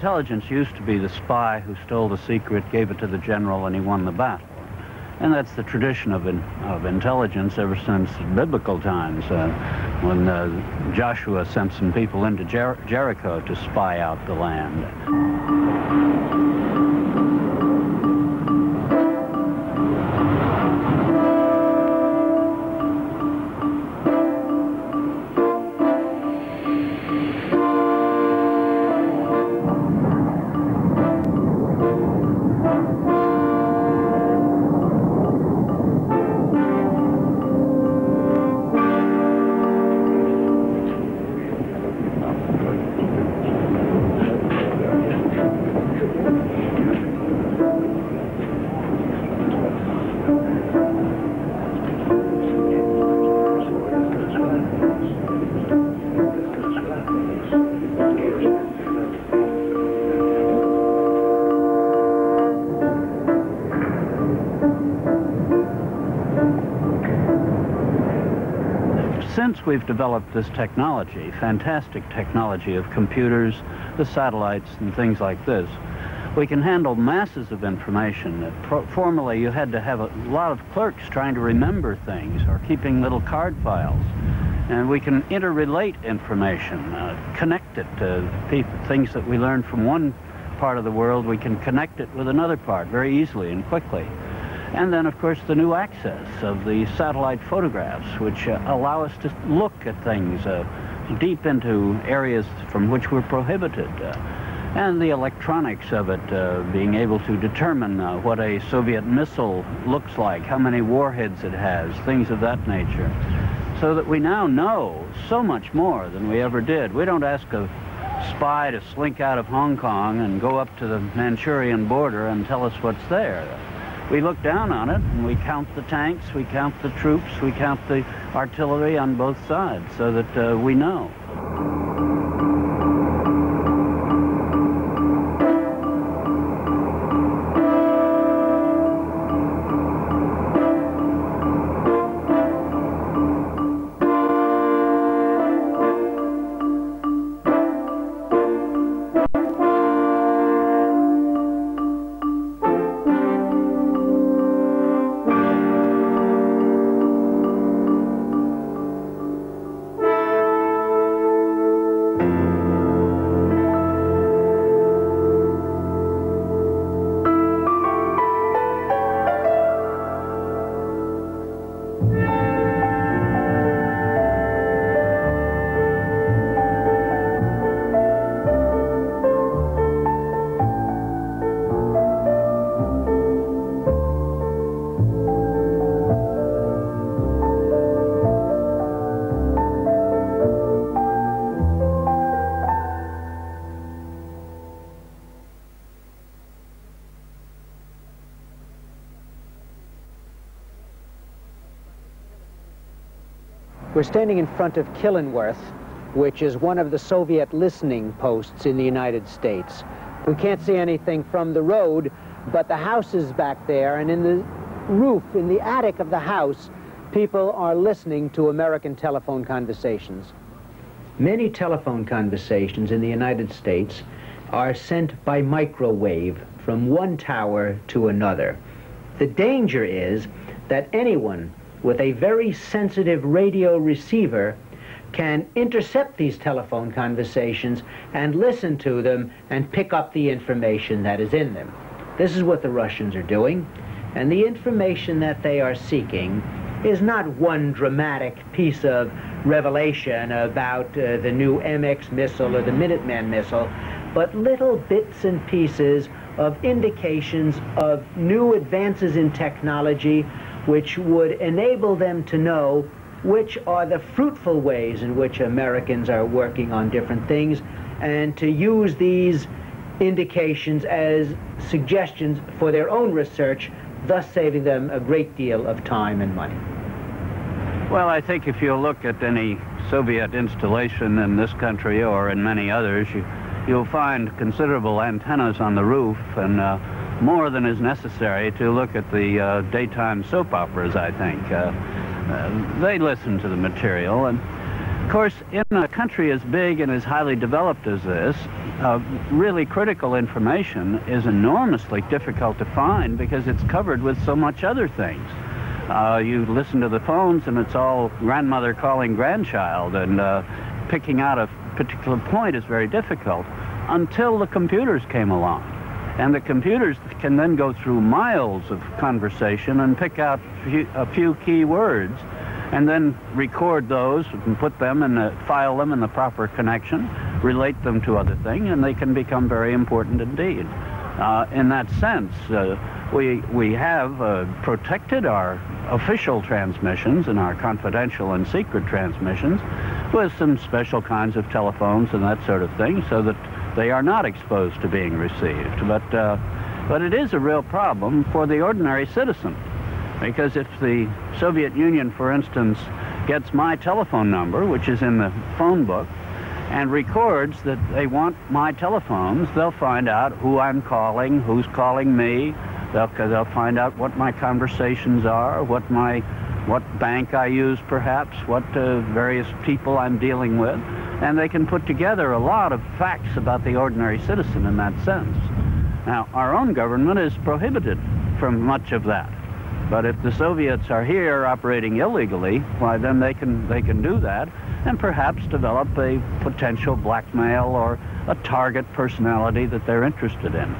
intelligence used to be the spy who stole the secret, gave it to the general, and he won the battle. And that's the tradition of intelligence ever since biblical times, when Joshua sent some people into Jericho to spy out the land. Since we've developed this technology, fantastic technology of computers, the satellites and things like this, we can handle masses of information. Formerly you had to have a lot of clerks trying to remember things or keeping little card files. And we can interrelate information, connect it to things that we learned from one part of the world. We can connect it with another part very easily and quickly. And then, of course, the new access of the satellite photographs, which allow us to look at things deep into areas from which we're prohibited. And the electronics of it, being able to determine what a Soviet missile looks like, how many warheads it has, things of that nature. So that we now know so much more than we ever did. We don't ask a spy to slink out of Hong Kong and go up to the Manchurian border and tell us what's there. We look down on it and we count the tanks, we count the troops, we count the artillery on both sides so that we know. We're standing in front of Killingworth, which is one of the Soviet listening posts in the United States. We can't see anything from the road, but the house is back there, and in the roof, in the attic of the house, people are listening to American telephone conversations. Many telephone conversations in the United States are sent by microwave from one tower to another. The danger is that anyone with a very sensitive radio receiver can intercept these telephone conversations and listen to them and pick up the information that is in them. This is what the Russians are doing, and the information that they are seeking is not one dramatic piece of revelation about the new MX missile or the Minuteman missile, but little bits and pieces of indications of new advances in technology which would enable them to know which are the fruitful ways in which Americans are working on different things, and to use these indications as suggestions for their own research, thus saving them a great deal of time and money. Well, I think if you look at any Soviet installation in this country or in many others, you'll find considerable antennas on the roof, and more than is necessary to look at the daytime soap operas, I think. They listen to the material, and Of course, in a country as big and as highly developed as this, really critical information is enormously difficult to find because it's covered with so much other things. You listen to the phones and it's all grandmother calling grandchild, and picking out a particular point is very difficult until the computers came along. And the computers can then go through miles of conversation and pick out a few key words and then record those and put them and file them in the proper connection, relate them to other things, and they can become very important indeed. In that sense, we have protected our official transmissions and our confidential and secret transmissions with some special kinds of telephones and that sort of thing so that they are not exposed to being received. But it is a real problem for the ordinary citizen, because if the Soviet Union, for instance, gets my telephone number, which is in the phone book, and records that they want my telephones, they'll find out who I'm calling, who's calling me. They'll find out what my conversations are, what bank I use perhaps, what various people I'm dealing with, and they can put together a lot of facts about the ordinary citizen in that sense. Now, our own government is prohibited from much of that. But if the Soviets are here operating illegally, why then they can do that and perhaps develop a potential blackmail or a target personality that they're interested in.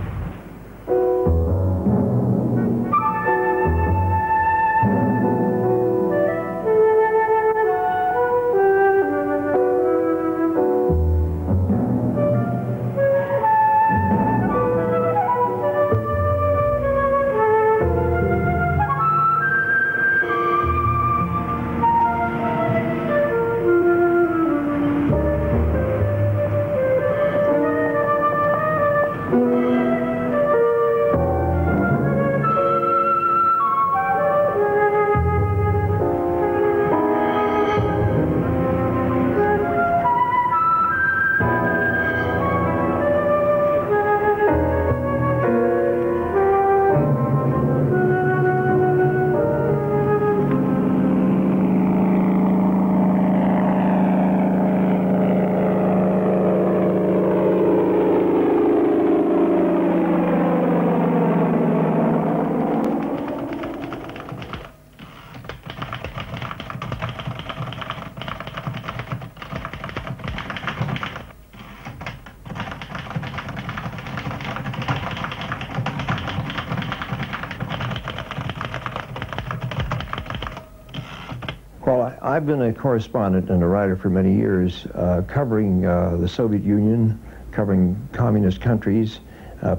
Well, I've been a correspondent and a writer for many years, covering the Soviet Union, covering communist countries,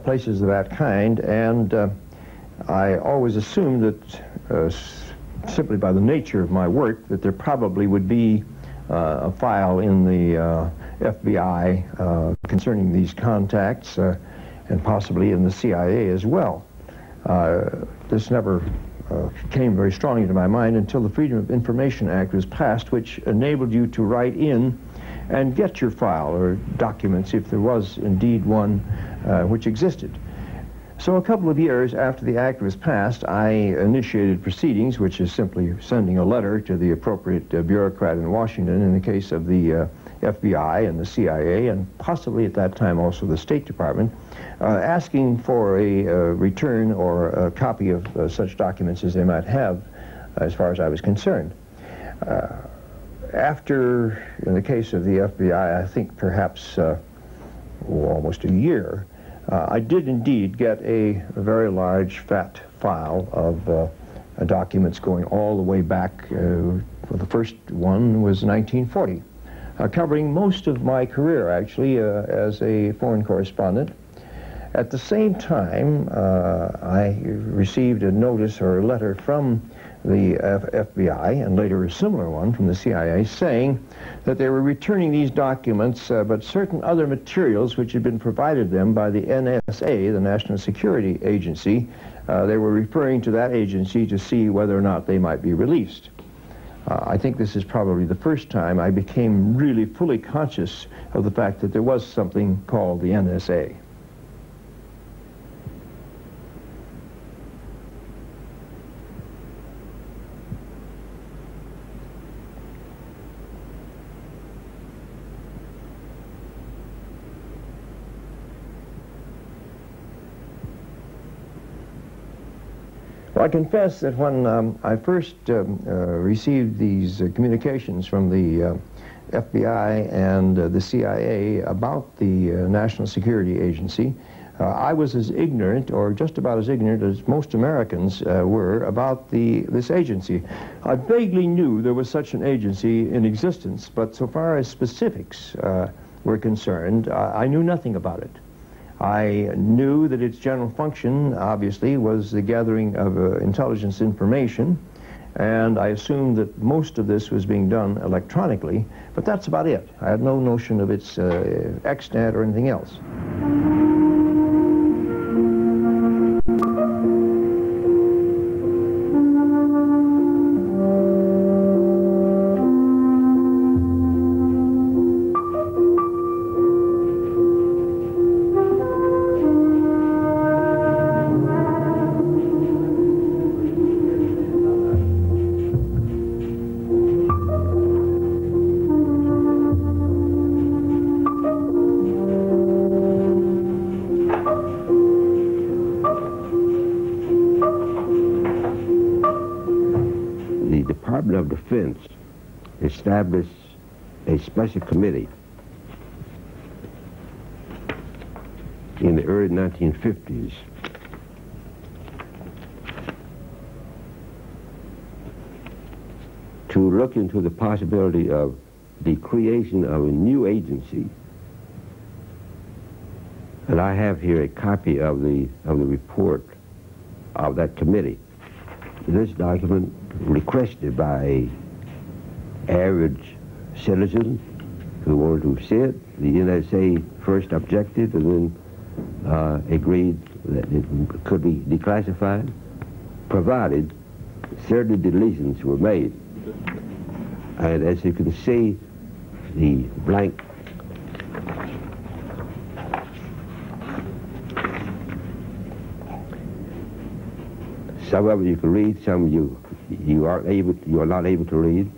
places of that kind, and I always assumed that simply by the nature of my work that there probably would be a file in the FBI concerning these contacts, and possibly in the CIA as well. This never came very strongly to my mind until the Freedom of Information Act was passed, which enabled you to write in and get your file or documents if there was indeed one which existed. So a couple of years after the act was passed, I initiated proceedings, which is simply sending a letter to the appropriate bureaucrat in Washington in the case of the FBI and the CIA, and possibly at that time also the State Department, asking for a return or a copy of such documents as they might have, as far as I was concerned. After, in the case of the FBI, I think perhaps almost a year, I did indeed get a very large, fat file of documents going all the way back. Well, the first one was 1940, covering most of my career, actually, as a foreign correspondent. At the same time, I received a notice or a letter from the FBI, and later a similar one from the CIA, saying that they were returning these documents, but certain other materials which had been provided them by the NSA, the National Security Agency, they were referring to that agency to see whether or not they might be released. I think this is probably the first time I became really fully conscious of the fact that there was something called the NSA. Well, I confess that when I first received these communications from the FBI and the CIA about the National Security Agency, I was as ignorant, or just about as ignorant as most Americans were, about this agency. I vaguely knew there was such an agency in existence, but so far as specifics were concerned, I knew nothing about it. I knew that its general function, obviously, was the gathering of intelligence information, and I assumed that most of this was being done electronically, but that's about it. I had no notion of its extent or anything else. Of Defense established a special committee in the early 1950s to look into the possibility of the creation of a new agency. And I have here a copy of the report of that committee. This document, requested by an average citizen who wanted to see it, the NSA first objected and then agreed that it could be declassified, provided certain deletions were made. And as you can see, the blank some of it you can read, some you are not able to read.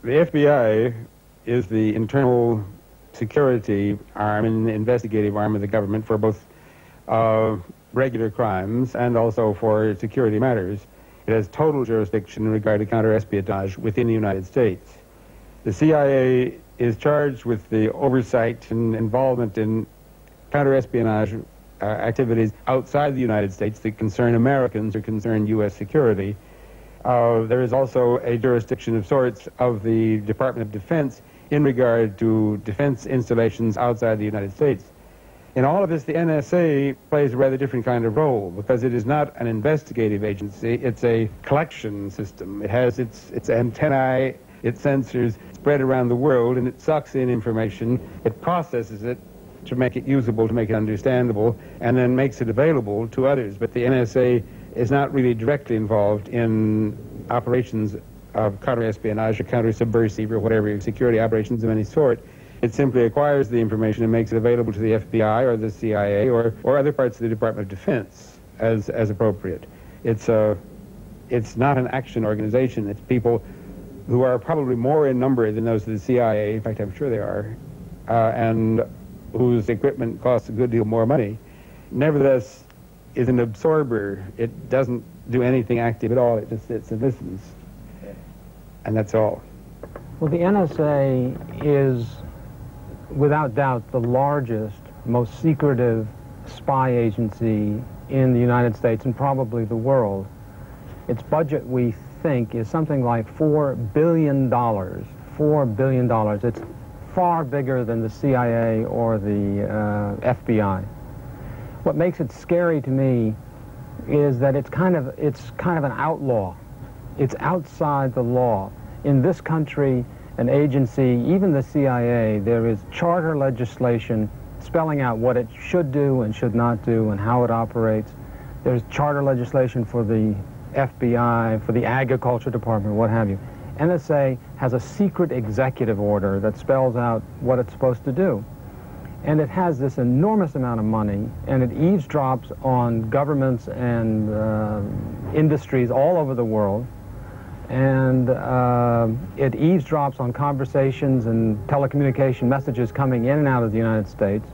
The FBI is the internal security arm and investigative arm of the government for both regular crimes and also for security matters. It has total jurisdiction in regard to counter-espionage within the United States. The CIA is charged with the oversight and involvement in counter-espionage activities outside the United States that concern Americans or concern U.S. security. There is also a jurisdiction of sorts of the Department of Defense in regard to defense installations outside the United States. In all of this, the NSA plays a rather different kind of role because it is not an investigative agency, it's a collection system. It has its antennae, its sensors spread around the world, and it sucks in information, it processes it to make it usable, to make it understandable, and then makes it available to others. But the NSA is not really directly involved in operations of counter-espionage or counter-subversive or whatever security operations of any sort. It simply acquires the information and makes it available to the FBI or the CIA or other parts of the Department of Defense as appropriate. It's not an action organization. It's people who are probably more in number than those of the CIA, in fact I'm sure they are, and whose equipment costs a good deal more money. Nevertheless, is an absorber. It doesn't do anything active at all. It just sits and listens. And that's all. Well, the NSA is, without doubt, the largest, most secretive spy agency in the United States and probably the world. Its budget, we think, is something like $4 billion. $4 billion. It's far bigger than the CIA or the FBI. What makes it scary to me is that it's kind of an outlaw. It's outside the law. In this country, an agency, even the CIA, there is charter legislation spelling out what it should do and should not do and how it operates. There's charter legislation for the FBI, for the Agriculture Department, what have you. NSA has a secret executive order that spells out what it's supposed to do. And it has this enormous amount of money, and it eavesdrops on governments and industries all over the world. And it eavesdrops on conversations and telecommunication messages coming in and out of the United States.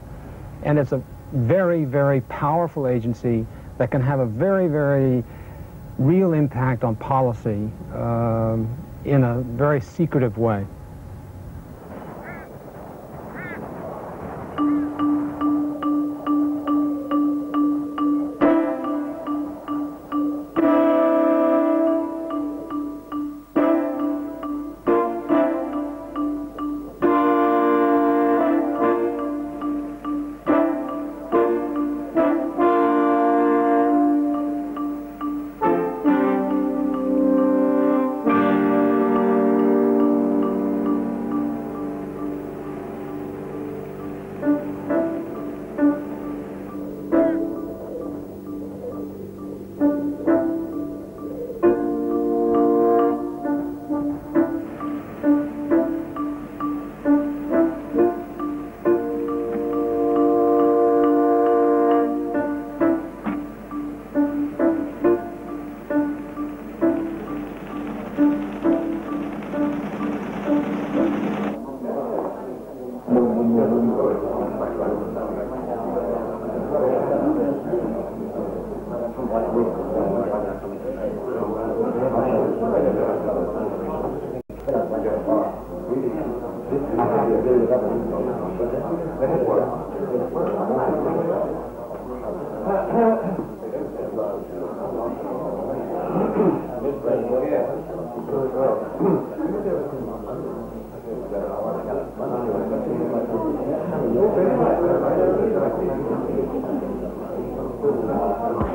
And it's a very, very powerful agency that can have a very, very real impact on policy in a very secretive way.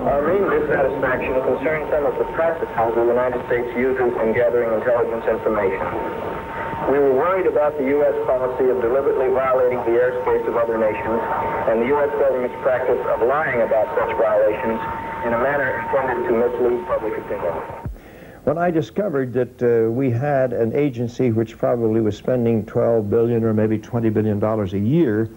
Our main dissatisfaction concerns some of the practices the United States uses in gathering intelligence information. We were worried about the U.S. policy of deliberately violating the airspace of other nations and the U.S. government's practice of lying about such violations in a manner intended to mislead public opinion. When I discovered that we had an agency which probably was spending $12 billion or maybe $20 billion a year,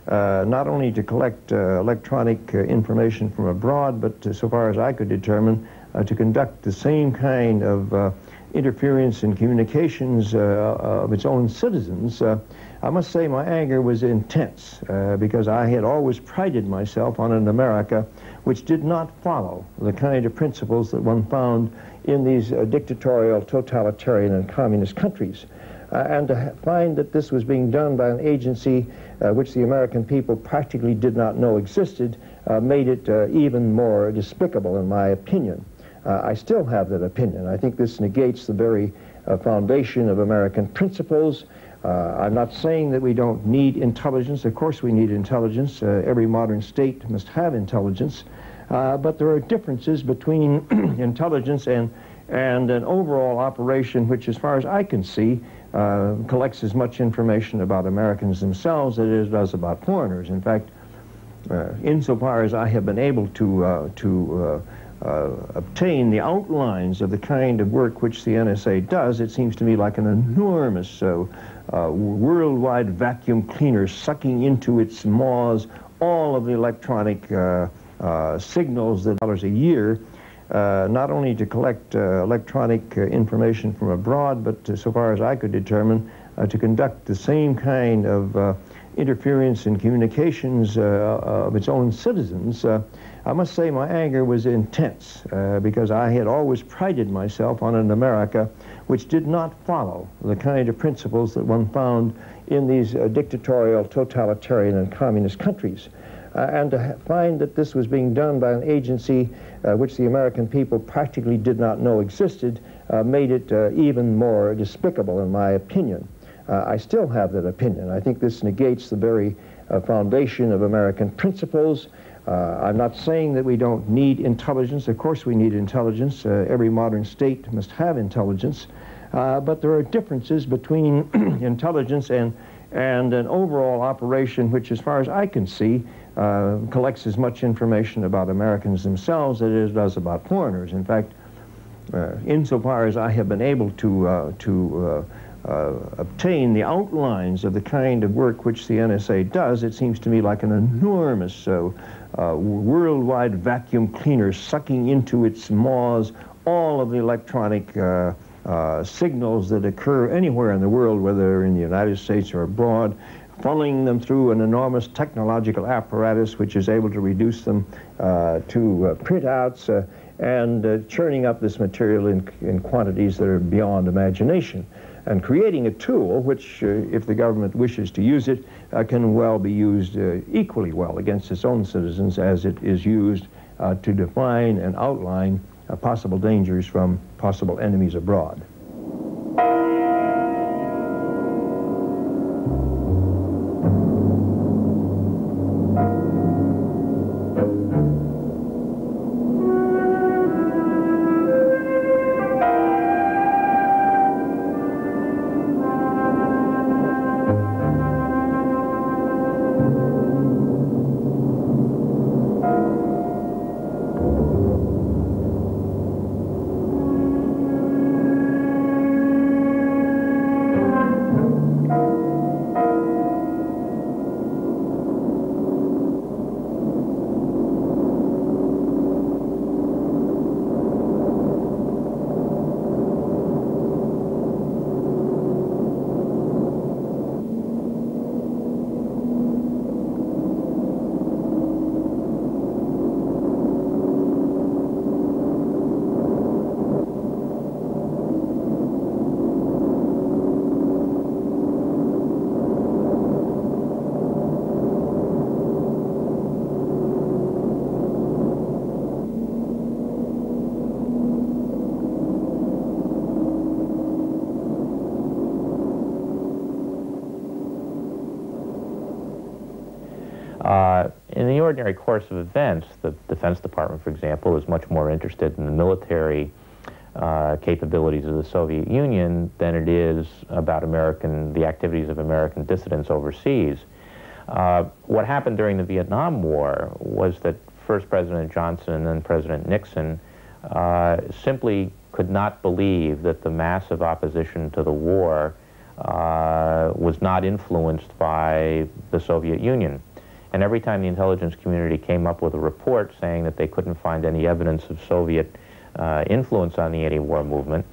not only to collect electronic information from abroad, but so far as I could determine, to conduct the same kind of interference in communications of its own citizens, I must say my anger was intense because I had always prided myself on an America which did not follow the kind of principles that one found in these dictatorial, totalitarian, and communist countries. And to find that this was being done by an agency which the American people practically did not know existed made it even more despicable, in my opinion. I still have that opinion. I think this negates the very foundation of American principles. I'm not saying that we don't need intelligence. Of course we need intelligence. Every modern state must have intelligence. But there are differences between intelligence and an overall operation which, as far as I can see, collects as much information about Americans themselves as it does about foreigners. In fact, insofar as I have been able to obtain the outlines of the kind of work which the NSA does, it seems to me like an enormous worldwide vacuum cleaner sucking into its maws all of the electronic signals that dollars a year, not only to collect electronic information from abroad, but so far as I could determine, to conduct the same kind of interference in communications of its own citizens. I must say my anger was intense because I had always prided myself on an America which did not follow the kind of principles that one found in these dictatorial, totalitarian, and communist countries. And to find that this was being done by an agency which the American people practically did not know existed made it even more despicable, in my opinion. I still have that opinion. I think this negates the very foundation of American principles. I'm not saying that we don't need intelligence. Of course we need intelligence. Every modern state must have intelligence. But there are differences between intelligence and an overall operation which, as far as I can see, collects as much information about Americans themselves as it does about foreigners. In fact, insofar as I have been able to obtain the outlines of the kind of work which the NSA does, it seems to me like an enormous worldwide vacuum cleaner sucking into its maws all of the electronic signals that occur anywhere in the world, whether in the United States or abroad, funneling them through an enormous technological apparatus which is able to reduce them to printouts and churning up this material in quantities that are beyond imagination, and creating a tool which, if the government wishes to use it, can well be used equally well against its own citizens as it is used to define and outline possible dangers from possible enemies abroad. In the ordinary course of events, the Defense Department, for example, is much more interested in the military capabilities of the Soviet Union than it is about the activities of American dissidents overseas. What happened during the Vietnam War was that first President Johnson and then President Nixon simply could not believe that the massive opposition to the war was not influenced by the Soviet Union. And every time the intelligence community came up with a report saying that they couldn't find any evidence of Soviet influence on the anti-war movement,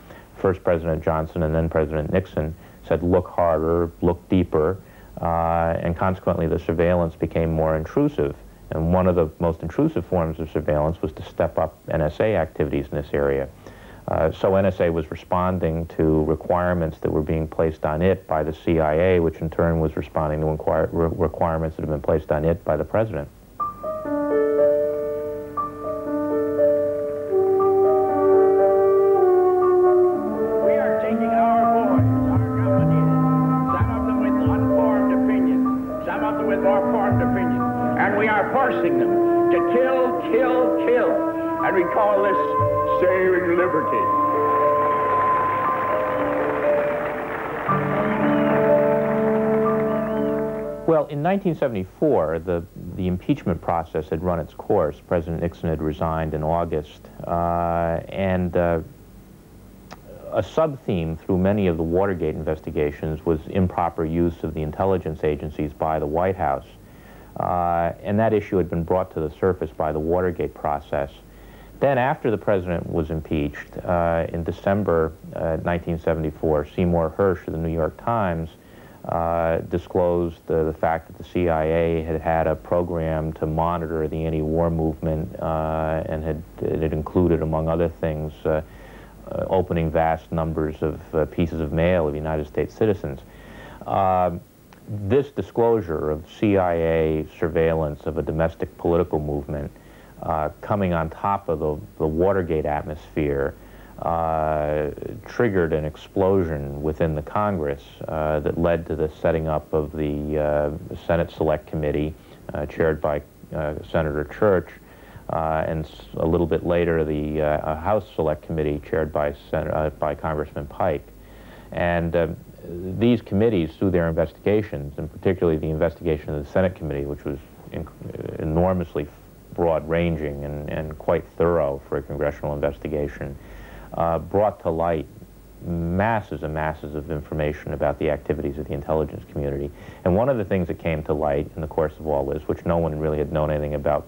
first President Johnson and then President Nixon said, look harder, look deeper, and consequently the surveillance became more intrusive. And one of the most intrusive forms of surveillance was to step up NSA activities in this area. So NSA was responding to requirements that were being placed on it by the CIA, which in turn was responding to requirements that had been placed on it by the President. We are taking our boys, our companies, some of them with unformed opinions, some of them with more formed opinions, and we are forcing them to kill, kill, kill. And we call this saving liberty. Well, in 1974, the impeachment process had run its course. President Nixon had resigned in August, and a sub-theme through many of the Watergate investigations was improper use of the intelligence agencies by the White House. And that issue had been brought to the surface by the Watergate process. Then, after the president was impeached, in December 1974, Seymour Hersh of the New York Times disclosed the fact that the CIA had had a program to monitor the anti-war movement and it included, among other things, opening vast numbers of pieces of mail of United States citizens. This disclosure of CIA surveillance of a domestic political movement coming on top of the Watergate atmosphere triggered an explosion within the Congress that led to the setting up of the Senate Select Committee chaired by Senator Church, and a little bit later the House Select Committee chaired by Congressman Pike. And these committees, through their investigations, and particularly the investigation of the Senate Committee, which was enormously broad-ranging and quite thorough for a congressional investigation, brought to light masses and masses of information about the activities of the intelligence community. And one of the things that came to light in the course of all this, which no one really had known anything about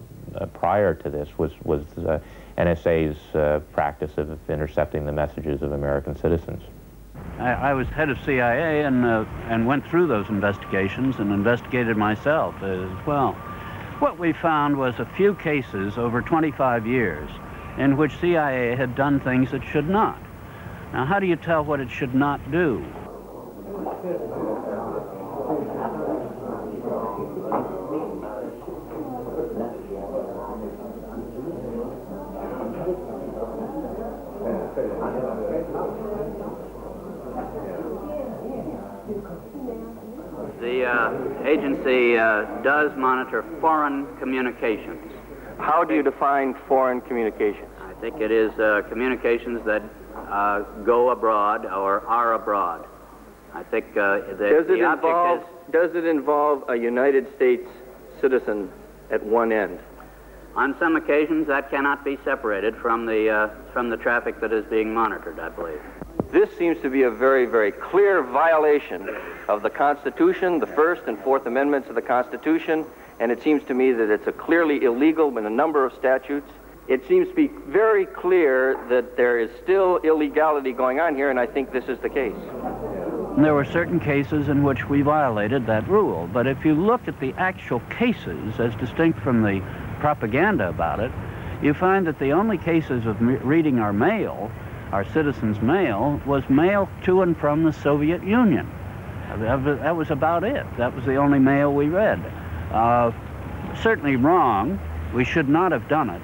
prior to this, was NSA's practice of intercepting the messages of American citizens. I was head of CIA and went through those investigations and investigated myself as well. What we found was a few cases over 25 years in which CIA had done things it should not. Now, how do you tell what it should not do? The agency does monitor foreign communications. How do you define foreign communications? I think it is communications that go abroad or are abroad. I think that the object is... Does it involve a United States citizen at one end? On some occasions, that cannot be separated from the traffic that is being monitored, I believe. This seems to be a very, very clear violation of the Constitution, the First and Fourth Amendments of the Constitution, and it seems to me that it's a clearly illegal in a number of statutes. It seems to be very clear that there is still illegality going on here, and I think this is the case. There were certain cases in which we violated that rule, but if you look at the actual cases as distinct from the propaganda about it, you find that the only cases of reading our mail, our citizens' mail, was mail to and from the Soviet Union. That was about it. That was the only mail we read. Certainly wrong. We should not have done it.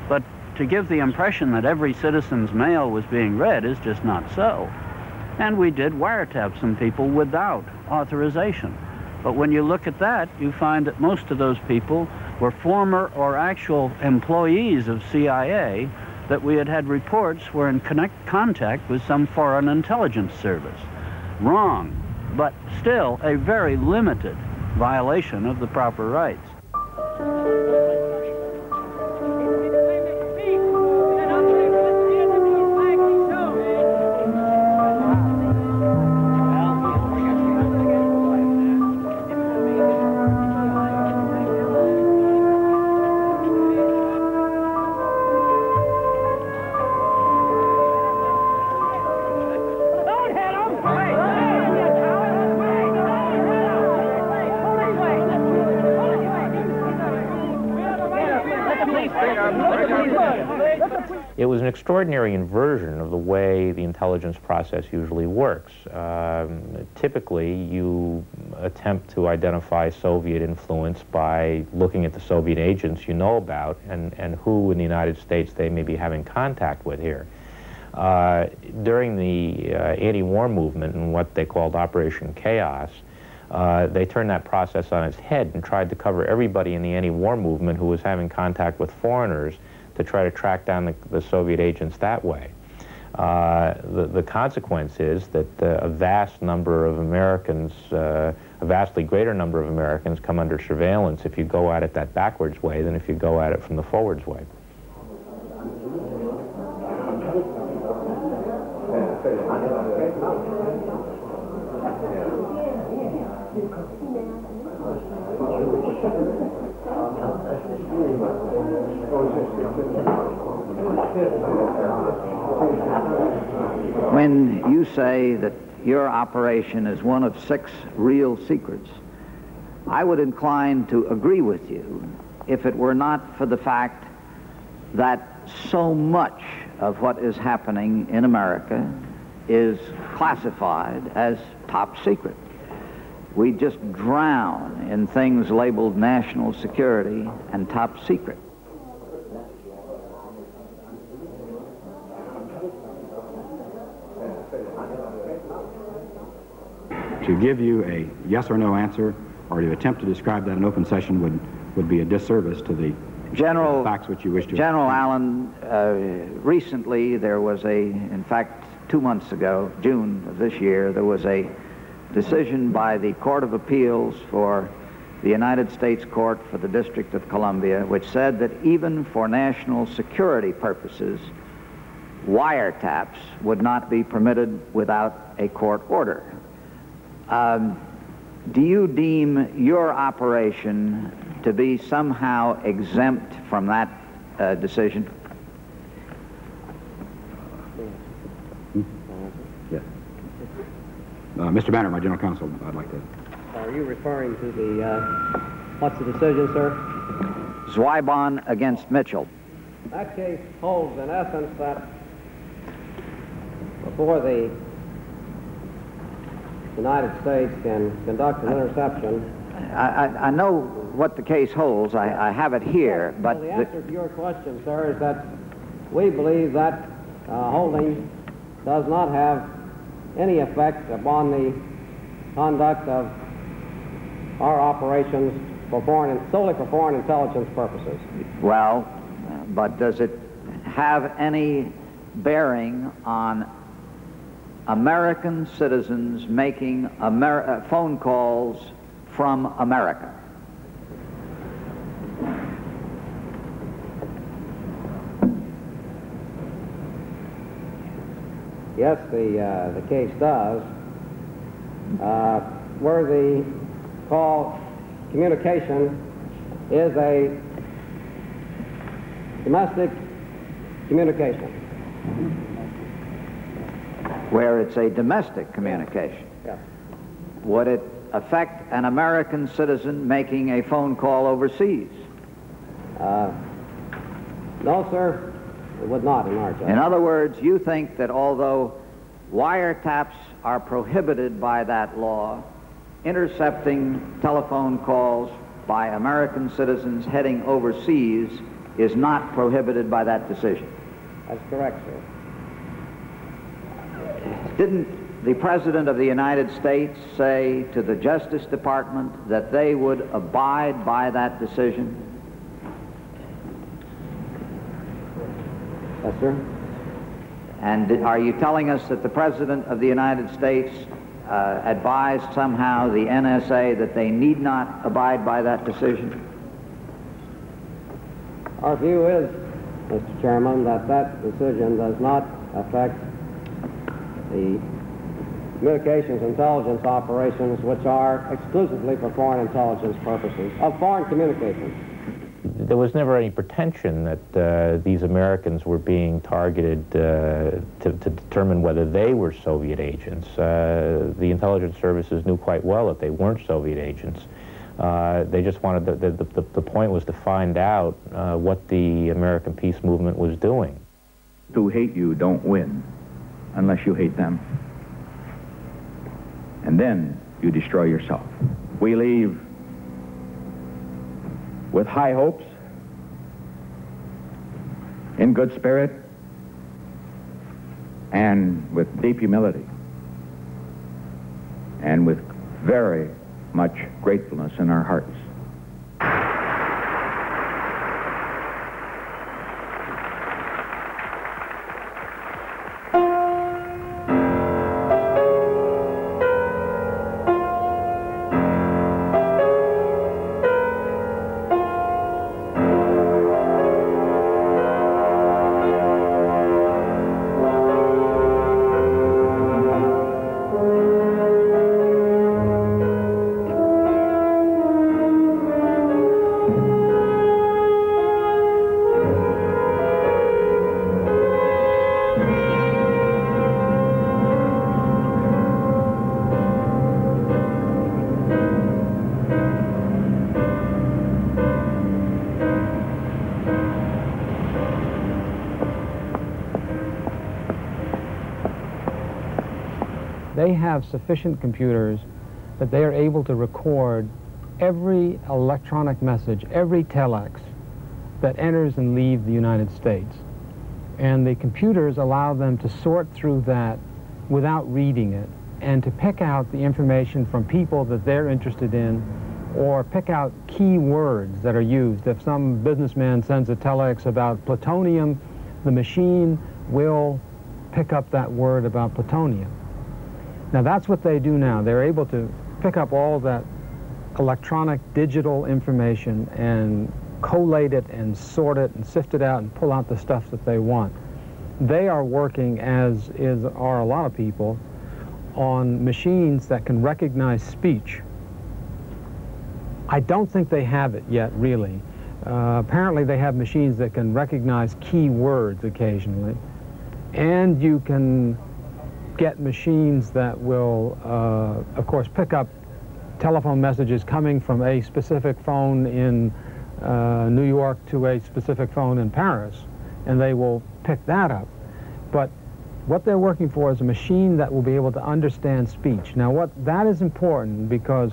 But to give the impression that every citizen's mail was being read is just not so. And we did wiretap some people without authorization. But when you look at that, you find that most of those people were former or actual employees of CIA that we had had reports were in contact with some foreign intelligence service. Wrong, but still a very limited violation of the proper rights. It was an extraordinary inversion of the way the intelligence process usually works. Typically, you attempt to identify Soviet influence by looking at the Soviet agents you know about and who in the United States they may be having contact with here. During the anti-war movement and what they called Operation Chaos, they turned that process on its head and tried to cover everybody in the anti-war movement who was having contact with foreigners to try to track down the Soviet agents that way. The consequence is that a vast number of Americans, a vastly greater number of Americans come under surveillance if you go at it that backwards way than if you go at it from the forwards way. When you say that your operation is one of 6 real secrets, I would incline to agree with you if it were not for the fact that so much of what is happening in America is classified as top secret. We just drown in things labeled national security and top secret. To give you a yes or no answer, or to attempt to describe that in open session would be a disservice to the facts which you wish to... General Allen, recently there was in fact 2 months ago, June of this year, there was a decision by the Court of Appeals for the United States Court for the District of Columbia, which said that even for national security purposes, wiretaps would not be permitted without a court order. Do you deem your operation to be somehow exempt from that decision? Yeah. Mr. Banner, my general counsel, I'd like to... Are you referring to the, what's the decision, sir? Zweiban against Mitchell. That case holds, in essence, that before the United States can conduct an interception... I know what the case holds. I have it here, but... Well, the answer to your question, sir, is that we believe that holding does not have any effect upon the conduct of our operations solely for foreign intelligence purposes. Well, but does it have any bearing on American citizens making phone calls from America? Yes, the case does. Where the call communication is a domestic communication. Where it's a domestic communication. Yes. Would it affect an American citizen making a phone call overseas? No, sir. It would not in our judgment. In other words, you think that although wiretaps are prohibited by that law, intercepting telephone calls by American citizens heading overseas is not prohibited by that decision. That's correct, sir. Didn't the President of the United States say to the Justice Department that they would abide by that decision? Yes, sir. And are you telling us that the President of the United States advised somehow the NSA that they need not abide by that decision? Our view is, Mr. Chairman, that that decision does not affect the communications intelligence operations which are exclusively for foreign intelligence purposes, of foreign communications. There was never any pretension that these Americans were being targeted to determine whether they were Soviet agents. The intelligence services knew quite well that they weren't Soviet agents. They just wanted, the point was to find out what the American peace movement was doing. Who hate you don't win unless you hate them. And then you destroy yourself. We leave with high hopes, in good spirit, and with deep humility, and with very much gratefulness in our hearts. They have sufficient computers that they are able to record every electronic message, every telex that enters and leaves the United States. And the computers allow them to sort through that without reading it and to pick out the information from people that they're interested in, or pick out key words that are used. If some businessman sends a telex about plutonium, the machine will pick up that word about plutonium. Now that's what they do now. They're able to pick up all that electronic digital information and collate it and sort it and sift it out and pull out the stuff that they want. They are working, as are a lot of people, on machines that can recognize speech. I don't think they have it yet, really. Apparently they have machines that can recognize key words occasionally, and you can get machines that will, of course, pick up telephone messages coming from a specific phone in New York to a specific phone in Paris, and they will pick that up. But what they're working for is a machine that will be able to understand speech. Now, that is important, because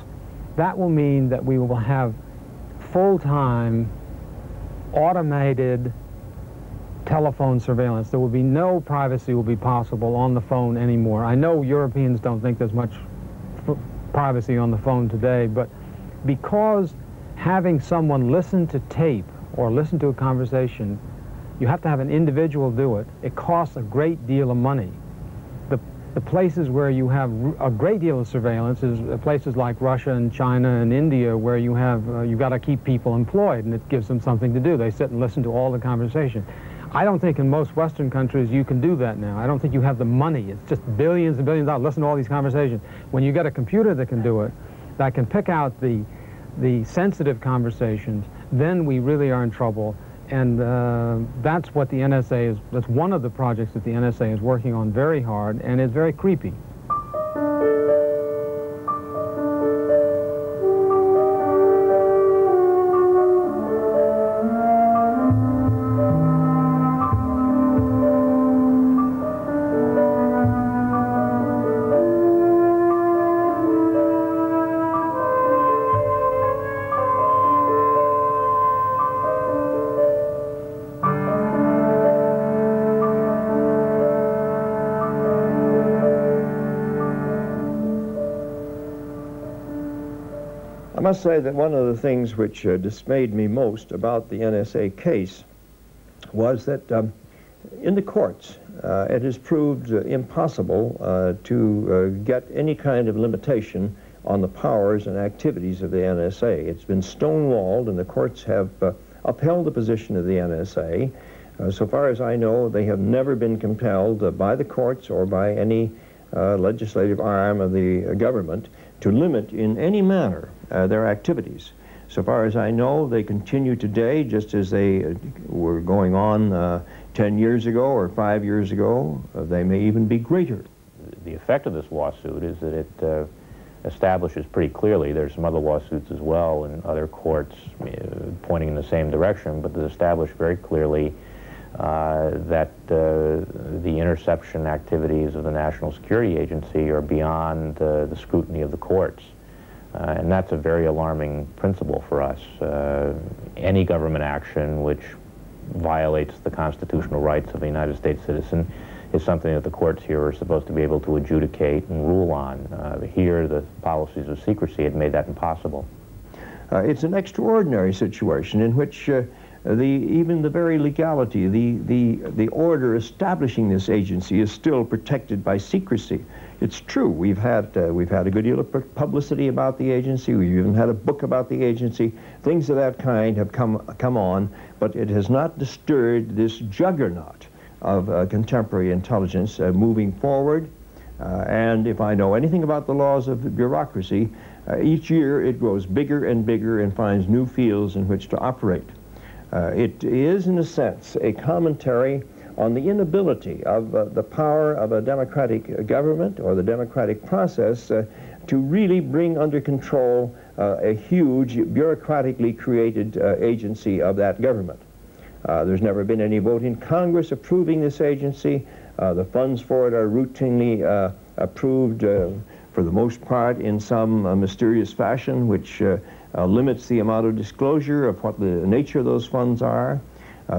that will mean that we will have full-time, automated telephone surveillance. There will be no privacy will be possible on the phone anymore. I know Europeans don't think there's much privacy on the phone today, but because having someone listen to tape or listen to a conversation, you have to have an individual do it. It costs a great deal of money. The places where you have a great deal of surveillance is places like Russia and China and India, where you have you've got to keep people employed, and it gives them something to do. They sit and listen to all the conversation. I don't think in most Western countries you can do that now. I don't think you have the money. It's just billions and billions of dollars. Listen to all these conversations. When you get a computer that can do it, that can pick out the sensitive conversations, then we really are in trouble. And that's what the NSA is, that's one of the projects that the NSA is working on very hard, and is very creepy. I must say that one of the things which dismayed me most about the NSA case was that in the courts it has proved impossible to get any kind of limitation on the powers and activities of the NSA. It's been stonewalled, and the courts have upheld the position of the NSA. So far as I know, they have never been compelled by the courts or by any legislative arm of the government to limit in any manner their activities. So far as I know, they continue today just as they were going on 10 years ago or 5 years ago. They may even be greater. The effect of this lawsuit is that it establishes pretty clearly, there's some other lawsuits as well and other courts pointing in the same direction, but it's established very clearly that the interception activities of the National Security Agency are beyond the scrutiny of the courts. And that's a very alarming principle for us. Any government action which violates the constitutional rights of a United States citizen is something that the courts here are supposed to be able to adjudicate and rule on. Here, the policies of secrecy had made that impossible. It's an extraordinary situation in which even the very legality, the order establishing this agency is still protected by secrecy. It's true, we've had a good deal of publicity about the agency, we've even had a book about the agency, things of that kind have come on, but it has not disturbed this juggernaut of contemporary intelligence moving forward. And if I know anything about the laws of bureaucracy, each year it grows bigger and bigger and finds new fields in which to operate. It is, in a sense, a commentary on the inability of the power of a democratic government or the democratic process to really bring under control a huge bureaucratically created agency of that government. There's never been any vote in Congress approving this agency. The funds for it are routinely approved for the most part in some mysterious fashion which limits the amount of disclosure of what the nature of those funds are.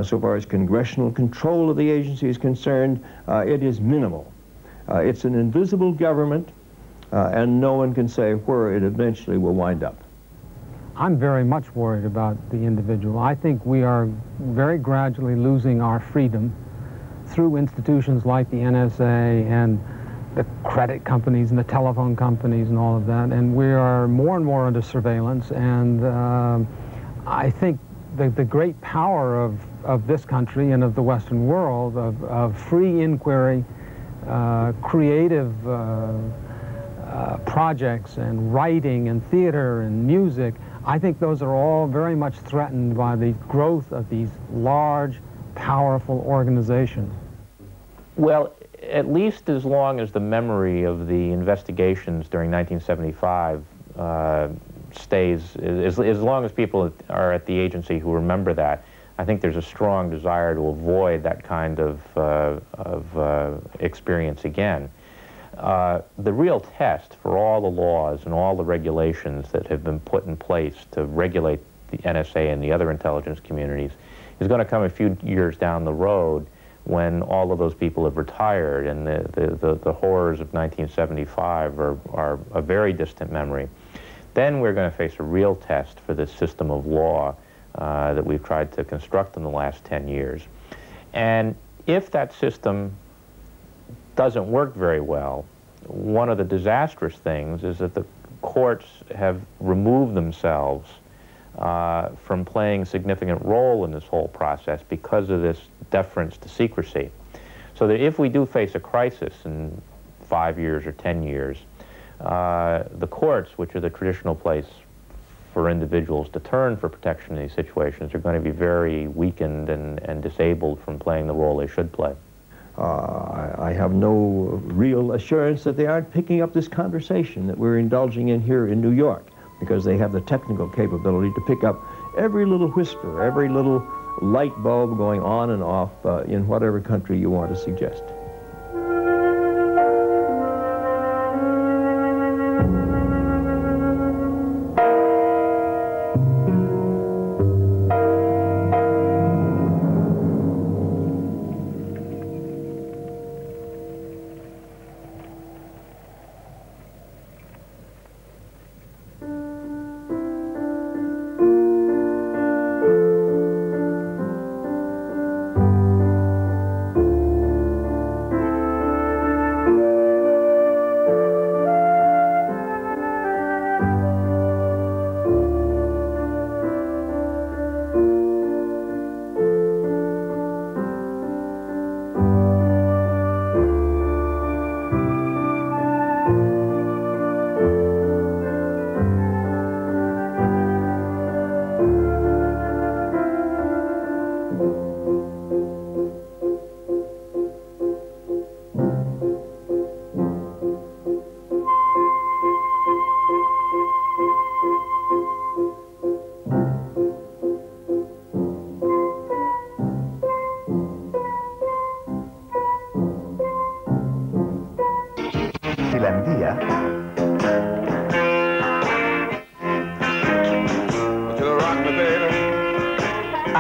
So far as congressional control of the agency is concerned, it is minimal. It's an invisible government, and no one can say where it eventually will wind up. I'm very much worried about the individual. I think we are very gradually losing our freedom through institutions like the NSA and the credit companies and the telephone companies and all of that, and we are more and more under surveillance, and I think the great power of this country and of the Western world of free inquiry, creative projects and writing and theater and music, I think those are all very much threatened by the growth of these large, powerful organizations. Well, at least as long as the memory of the investigations during 1975 stays, as long as people are at the agency who remember that, I think there's a strong desire to avoid that kind of experience again. The real test for all the laws and all the regulations that have been put in place to regulate the NSA and the other intelligence communities is going to come a few years down the road when all of those people have retired and the horrors of 1975 are a very distant memory. Then we're going to face a real test for this system of law that we've tried to construct in the last 10 years. And if that system doesn't work very well, one of the disastrous things is that the courts have removed themselves from playing a significant role in this whole process because of this deference to secrecy. So that if we do face a crisis in 5 years or 10 years, the courts, which are the traditional place for individuals to turn for protection in these situations, are going to be very weakened and disabled from playing the role they should play. I have no real assurance that they aren't picking up this conversation that we're indulging in here in New York, because they have the technical capability to pick up every little whisper, every little light bulb going on and off in whatever country you want to suggest.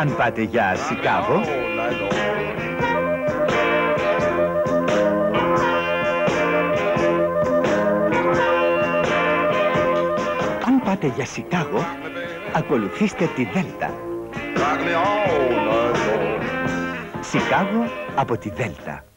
Αν πάτε για Σικάγο, ακολουθήστε τη Δέλτα. Σικάγο από τη Δέλτα.